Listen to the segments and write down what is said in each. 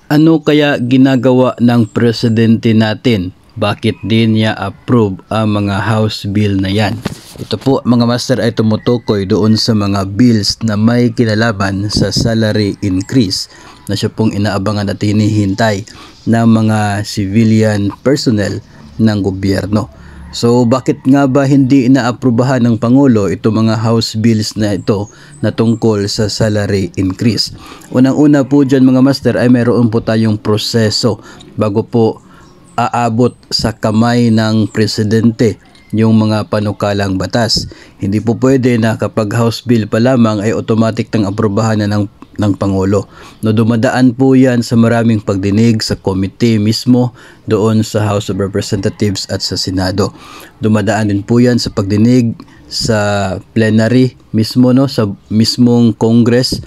Ano kaya ginagawa ng presidente natin? Bakit din niya approve ang mga House bill na yan? Ito po mga master ay tumutukoy doon sa mga bills na may kinalaman sa salary increase na siya pong inaabangan at hinihintay ng mga civilian personnel ng gobyerno. So bakit nga ba hindi inaaprubahan ng Pangulo itong mga House bills na ito na tungkol sa salary increase? Unang-una po dyan mga master ay mayroon po tayong proseso bago po aabot sa kamay ng presidente yung mga panukalang batas. Hindi po pwede na kapag House bill pa lamang ay automatic nang aprubahan na ng Pangulo. No, dumadaan po yan sa maraming pagdinig sa committee mismo doon sa House of Representatives at sa Senado. Dumadaan din po yan sa pagdinig sa plenary mismo, no, sa mismong Congress,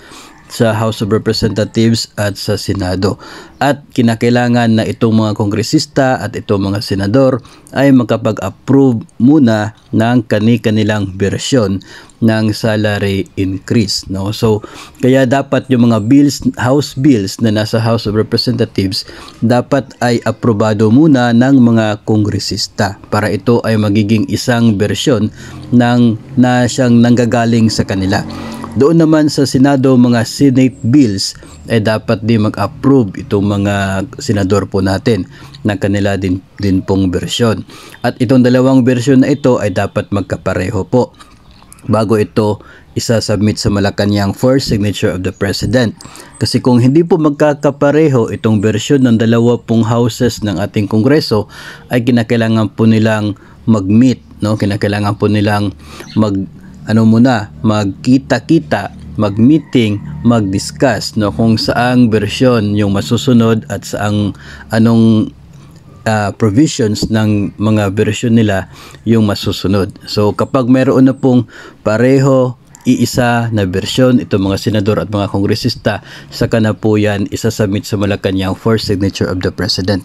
sa House of Representatives at sa Senado. At kinakailangan na itong mga kongresista at itong mga senador ay makapag-approve muna ng kani-kanilang bersyon ng salary increase. No? So, kaya dapat yung mga bills, House bills na nasa House of Representatives dapat ay aprobado muna ng mga kongresista para ito ay magiging isang bersyon na siyang nanggagaling sa kanila. Doon naman sa Senado, mga Senate bills ay dapat din mag-approve itong mga senador po natin na kanila din pong bersyon. At itong dalawang bersyon na ito ay dapat magkapareho po bago ito isa-submit sa Malacanang for signature of the President. Kasi kung hindi po magkakapareho itong bersyon ng dalawa pong houses ng ating Kongreso ay kinakailangan po nilang mag-meet, no? Kinakailangan po nilang magkita-kita, mag-meeting, mag-discuss, no, kung saang bersyon yung masusunod at saang anong provisions ng mga bersyon nila yung masusunod. So kapag meron na pong pareho, iisa na bersyon itong mga senador at mga kongresista, saka na po yan isasubmit sa Malacanang for signature of the President.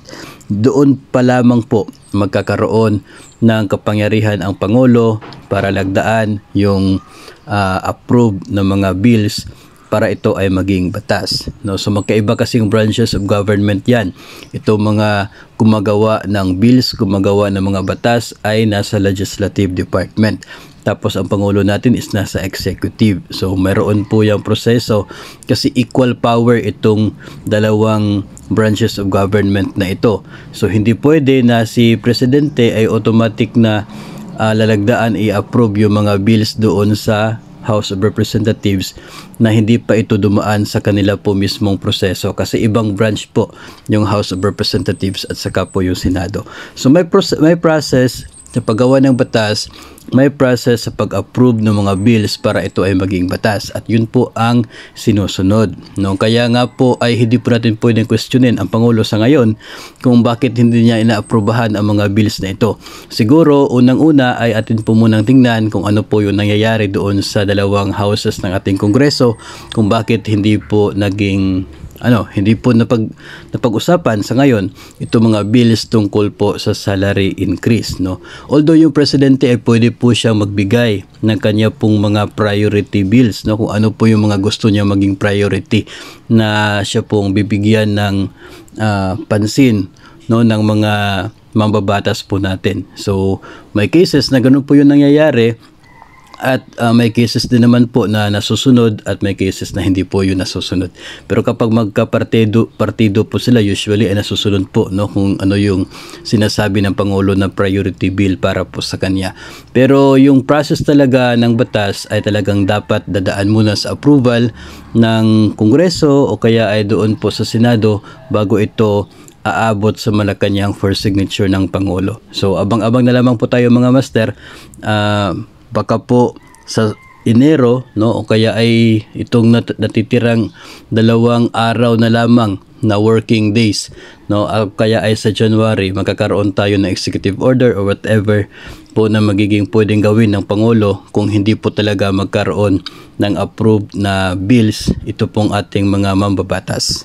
Doon pa lamang po magkakaroon ng kapangyarihan ang Pangulo para lagdaan yung approve ng mga bills para ito ay maging batas. No? So magkaiba kasing branches of government yan. Ito mga gumagawa ng bills, gumagawa ng mga batas ay nasa Legislative Department. Tapos ang Pangulo natin is nasa Executive. So mayroon po yung proseso kasi equal power itong dalawang branches of government na ito. So hindi pwede na si Presidente ay automatic na lalagdaan i-approve yung mga bills doon sa House of Representatives na hindi pa ito dumaan sa kanila po mismong proseso kasi ibang branch po yung House of Representatives at saka po yung Senado. So may process sa paggawa ng batas, may process sa pag-approve ng mga bills para ito ay maging batas at yun po ang sinusunod. No? Kaya nga po ay hindi po natin pwedeng questionin ang Pangulo sa ngayon kung bakit hindi niya inaaprubahan ang mga bills na ito. Siguro unang-una ay atin po munang tingnan kung ano po yung nangyayari doon sa dalawang houses ng ating Kongreso, kung bakit hindi po naging hindi po napag-usapan sa ngayon itong mga bills tungkol po sa salary increase, no. Although yung presidente ay pwede po siyang magbigay ng kanya pong mga priority bills, no, kung ano po yung mga gusto niya maging priority na siya pong bibigyan ng pansin, no, ng mga mambabatas po natin. So may cases na ganun po yung nangyayari. At may cases din naman po na nasusunod at may cases na hindi po yun nasusunod. Pero kapag magkapartido po sila, usually ay nasusunod po, no, kung ano yung sinasabi ng Pangulo na priority bill para po sa kanya. Pero yung process talaga ng batas ay talagang dapat dadaan muna sa approval ng Kongreso o kaya ay doon po sa Senado bago ito aabot sa Malacanang for signature ng Pangulo. So abang-abang na lamang po tayo mga master. Baka po sa Enero, no, o kaya ay itong natitirang 2 araw na lamang na working days, no, kaya ay sa January magkakaroon tayo ng executive order or whatever po na magiging pwedeng gawin ng Pangulo kung hindi po talaga magkaroon ng approved na bills ito pong ating mga mambabatas.